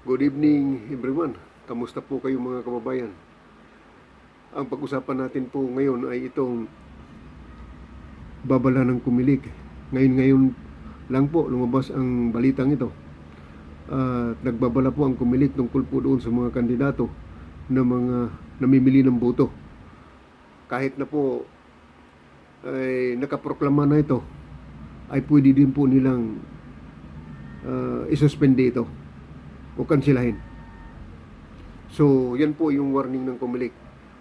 Good evening everyone. Kamusta po kayo mga kababayan? Ang pag-usapan natin po ngayon ay itong babala ng kumilig. Ngayon lang po lumabas ang balitang ito. Nagbabala po ang kumilig tungkol po doon sa mga kandidato na mga namimili ng boto. Kahit na po ay nakaproklama na ito, ay pwede din po nilang isuspende ito o kansilahin. So, yan po yung warning ng Comelec.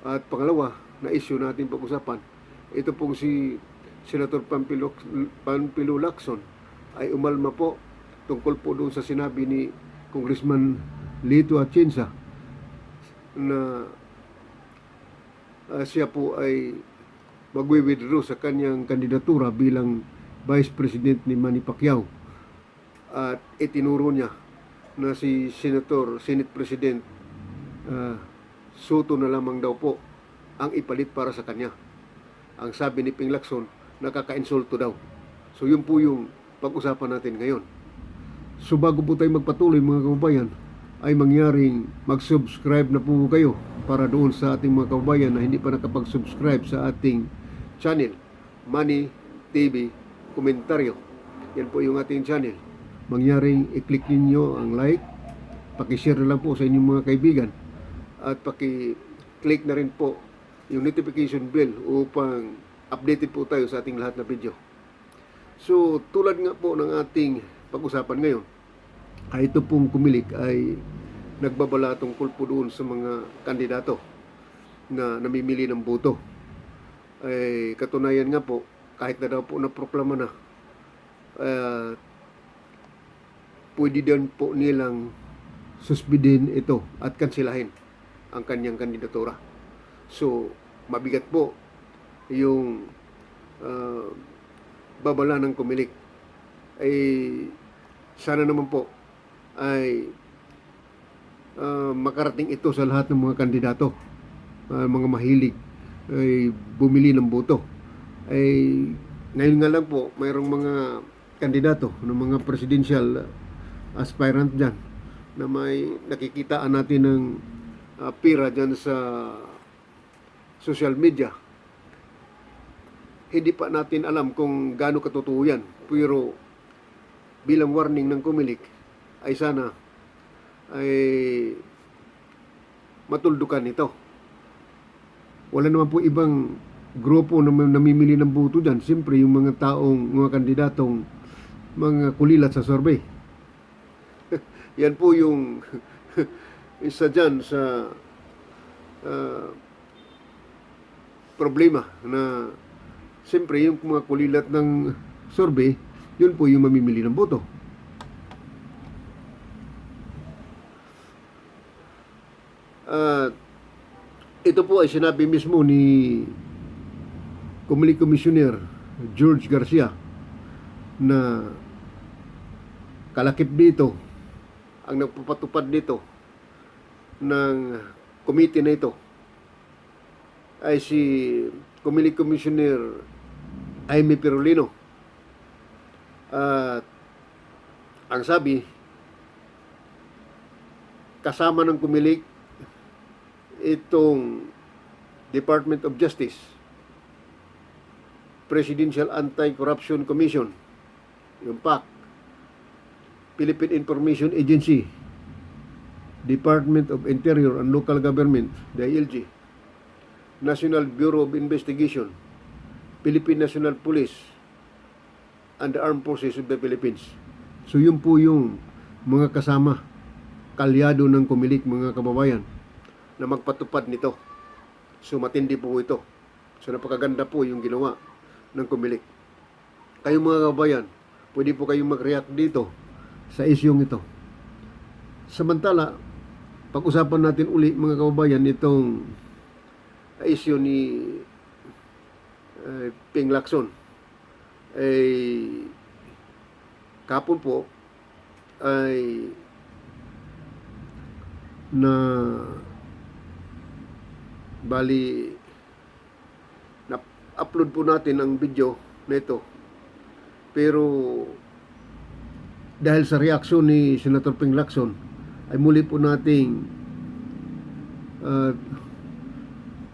At pangalawa na issue natin pag-usapan, ito pong si Senator Panfilo Lacson ay umalma po tungkol po doon sa sinabi ni Congressman Lito Atienza na siya po ay magwi-withdraw sa kanyang kandidatura bilang Vice President ni Manny Pacquiao. At itinuro niya na si Senate President Soto na lamang daw po ang ipalit para sa kanya. Ang sabi ni Ping Lacson, nakaka-insulto daw. So yun po yung pag-usapan natin ngayon. So bago po tayo magpatuloy mga kababayan, ay mangyaring mag-subscribe na po kayo para doon sa ating mga kababayan na hindi pa nakapag-subscribe sa ating channel, Money TV Komentaryo. Yan po yung ating channel. Mangyaring i-click ninyo ang like, paki-share na lang po sa inyong mga kaibigan, at paki-click na rin po yung notification bell upang updated po tayo sa ating lahat na video. So tulad nga po ng ating pag-usapan ngayon, ay ito pong Comelec ay nagbabala tungkol po doon sa mga kandidato na namimili ng boto. Ay katunayan nga po, kahit na daw po naproklama na, pwede din po nilang suspendin ito at kansilahin ang kanyang kandidatura. So, mabigat po yung babala ng Comelec. Ay sana naman po ay makarating ito sa lahat ng mga kandidato, mga mahilig ay bumili ng boto. Ay ngayon nga lang po mayroong mga kandidato ng mga presidential aspirant dyan na may nakikitaan natin ng pira dyan sa social media. Hindi pa natin alam kung gaano katotoo yan, pero bilang warning ng Comelec ay sana ay matuldukan ito. Wala naman po ibang grupo na namimili ng boto dyan. Siyempre yung mga kandidatong mga kulilat sa survey. Yan po yung isa dyan sa problema na siyempre yung mga kulilat ng survey, yun po yung mamimili ng boto. Ito po ay sinabi mismo ni Comelec Commissioner George Garcia na kalakip dito ang nagpapatupad dito ng committee na ito ay si Comelec Commissioner Jaime Perolino. At ang sabi, kasama ng Comelec itong Department of Justice, Presidential Anti-Corruption Commission, yung PAC, Philippine Information Agency, Department of Interior and Local Government, DILG, National Bureau of Investigation, Philippine National Police, and the Armed Forces of the Philippines. So yun po yung mga kasama, kalyado ng Comelec mga kababayan, na magpatupad nito. So matindi po ito. So napakaganda po yung ginawa ng Comelec. Kayong mga kababayan, pwede po kayong mag-react dito sa isyong ito. Samantala, pag-usapan natin uli mga kababayan itong issue ni Ping Lacson. Kapon po ay na bali na-upload po natin ang video nito, pero dahil sa reaksyon ni Senator Ping Lacson ay muli po nating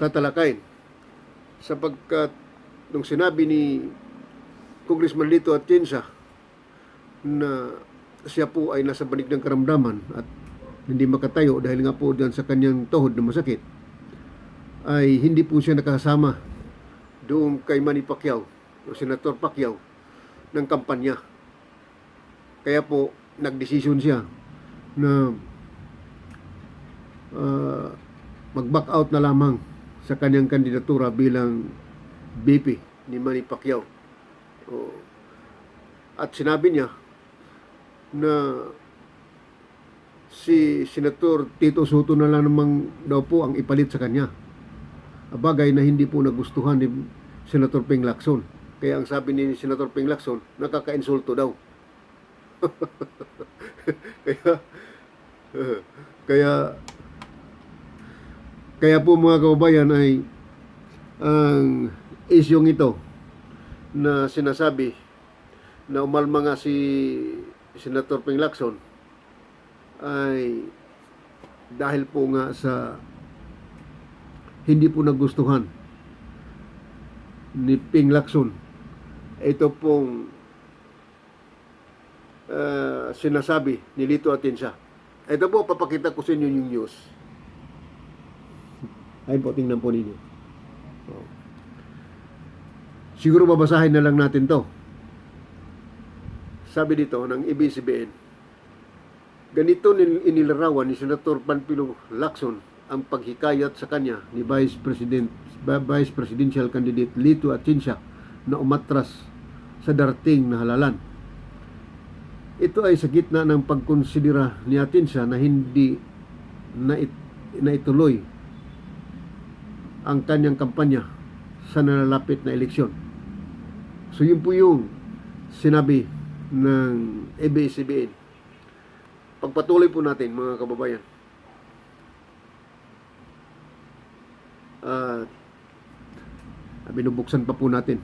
tatalakayin, sapagkat nung sinabi ni Congressman Lito Atienza na siya po ay nasa banig ng karamdaman at hindi makatayo dahil nga po dyan sa kanyang tuhod na masakit, ay hindi po siya nakasama doon kay Manny Pacquiao o Senator Pacquiao ng kampanya. Kaya po nagdesisyon siya na mag-back out na lamang sa kanyang kandidatura bilang VP ni Manny Pacquiao. At sinabi niya na si Senator Tito Soto na lang namang daw po ang ipalit sa kanya. Bagay na hindi po nagustuhan ni Senator Ping Lacson. Kaya ang sabi ni Senator Ping Lacson, nakaka-insulto daw. kaya po mga kababayan ay ang isyong ito na sinasabi na umalma nga si Senator Ping Lacson ay dahil po nga sa hindi po nagustuhan ni Ping Lacson ito pong sinasabi ni Lito Atienza. Ito po, papakita ko sa inyo yung news. Ayun po, tingnan po ninyo. Siguro babasahin na lang natin to. Sabi dito ng ABS-CBN, ganito inilarawan ni Senator Panfilo Lacson ang paghikayat sa kanya ni Vice Presidential Candidate Lito Atienza na umatras sa darating na halalan. Ito ay sa gitna ng pagkonsidera ni Atienza na hindi na ituloy ang kanyang kampanya sa nalalapit na eleksyon. So yun po yung sinabi ng ABS-CBN. Pagpatuloy po natin mga kababayan. Binubuksan pa po natin.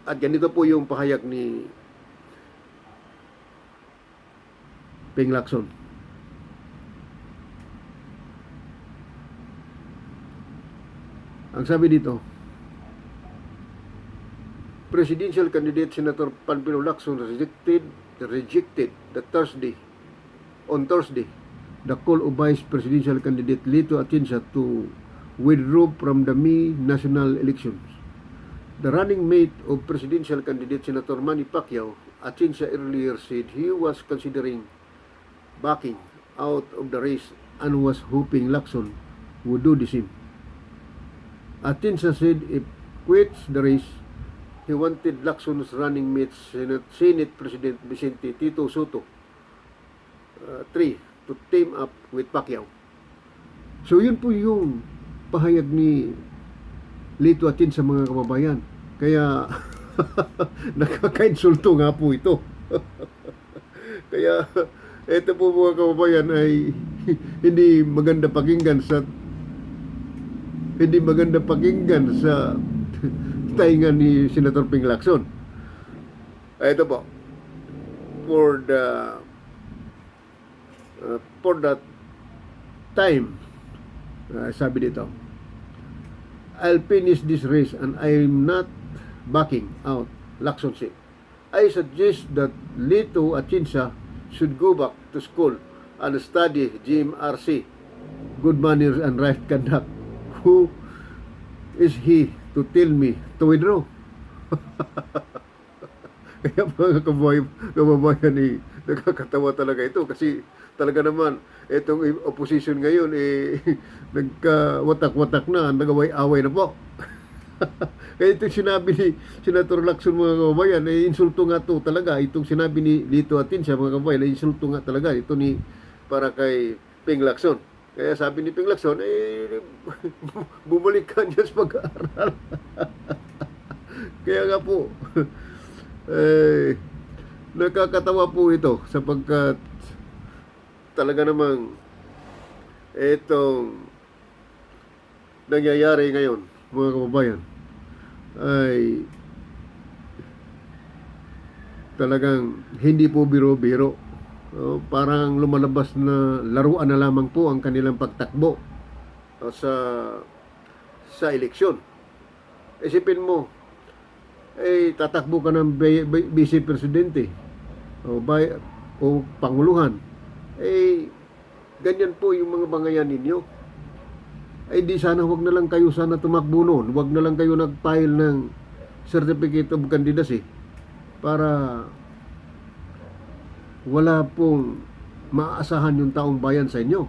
At ganito po yung pahayag ni Ping Lacson. Ang sabi dito, Presidential candidate Senator Panfilo Lacson rejected on Thursday the call of Vice Presidential Candidate Lito Atienza to withdraw from the May national elections. The running mate of presidential candidate Senator Manny Pacquiao, Atienza earlier said he was considering backing out of the race and was hoping Lacson would do the same. Atienza said if quits the race, he wanted Lacson's running mate Senate President Vicente Tito Soto to team up with Pacquiao. So yun po yung pahayag ni Lito Atienza mga kababayan. Kaya nakaka-insulto nga po ito. Kaya ito po mga kababayan ay hindi maganda pakinggan sa tainga ni Senator Ping Lacson. Ito po, for that time, sabi dito, I'll finish this race and I'm not backing out, Lacson said. I suggest that Lito Atienza should go back to school and study GMRC, good manners and right conduct. Who is he to tell me to withdraw? Kaya mga kababayan nakakatawa talaga ito kasi talaga naman itong opposition ngayon nagkawatak-watak na, nagaway-away na po. Kaya itong sinabi ni Senator Lacson mga kababayan insulto nga to talaga. Itong sinabi ni Lito Atienza mga kababayan insulto nga talaga ito para kay Ping Lacson. Kaya sabi ni Ping Lacson bumalik ka niya sa pag-aaral. Kaya nga po nakakatawa po ito sapagkat talaga namang itong nangyayari ngayon mga kababayan ay talagang hindi po biro-biro. Parang lumalabas na laruan na lamang po ang kanilang pagtakbo sa eleksyon. Isipin mo, tatakbo ka ng vice presidente o panguluhan. Ganyan po yung mga bangayan ninyo. Di sana wag na lang kayo sana tumakbo noon. Wag na lang kayo nag-file ng certificate of candidacy para wala pong maaasahan yung taong bayan sa inyo.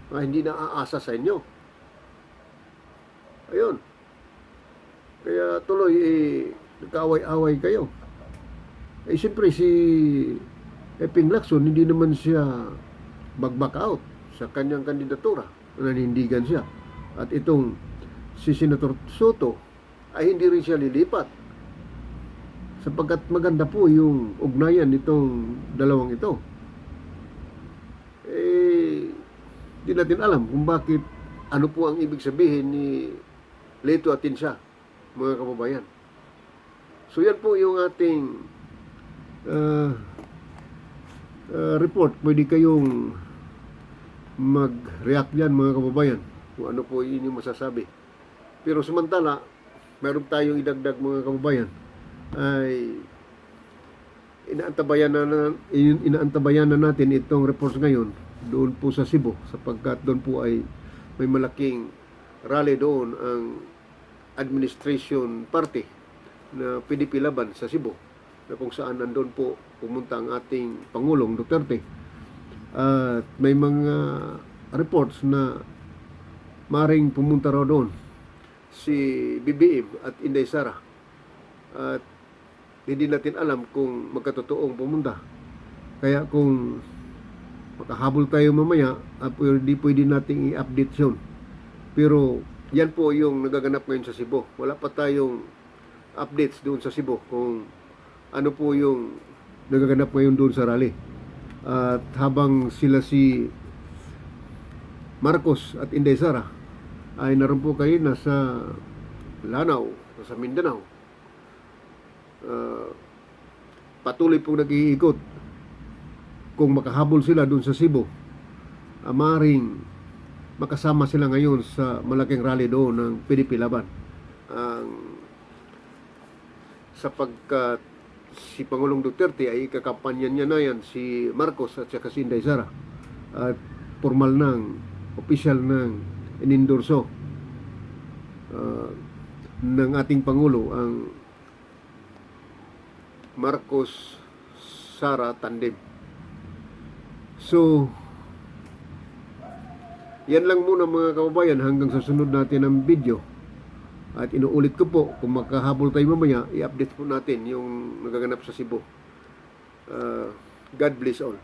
Hindi na aasa sa inyo. Ayun. Kaya tuloy, nagkaaway-away kayo. Siyempre si Ping Lacson, hindi naman siya mag-back out sa kanyang kandidatura. Nanindigan siya. At itong si Senator Soto ay hindi rin siya lilipat. Sapagkat maganda po yung ugnayan nitong dalawang ito. Di natin alam kung bakit, ano po ang ibig sabihin ni Leto Atienza, mga kababayan. So yan po yung ating report. Pwede kayong mag-react yan, mga kababayan, kung ano po inyong masasabi. Pero samantala, meron tayong idagdag, mga kababayan, ay inaantabayan na natin itong reports ngayon doon po sa Cebu, sapagkat doon po ay may malaking rally doon ang administration party na PDP Laban sa Cebu, na kung saan nandun po pumunta ang ating Pangulong Duterte. At may mga reports na maring pumunta raw doon si BBM at Inday Sara. At hindi natin alam kung magkatotoong pumunta. Kaya kung makahabol tayo mamaya, hindi pwede nating i-update yun. Pero yan po yung nagaganap ngayon sa Cebu. Wala pa tayong updates doon sa Cebu kung ano po yung nagaganap ngayon doon sa rally. At habang sila si Marcos at Inday Sara ay naroon po kayo nasa Lanao, sa Mindanao, patuloy pong nag-iikot. Kung makahabol sila doon sa Cebu, maring makasama sila ngayon sa malaking rally doon ng PDP Laban. Sapagkat si Pangulong Duterte ay ikakampanyan niya na yan si Marcos at saka si Inday Sara. At formal ng, official ng inendorso ng ating Pangulo ang Marcos Sara tandem. So, yan lang muna, mga kababayan, hanggang sa sunod natin ang video. At inuulit ko po, kung makahabol tayo mamaya, i-update po natin yung nagaganap sa Cebu. God bless all.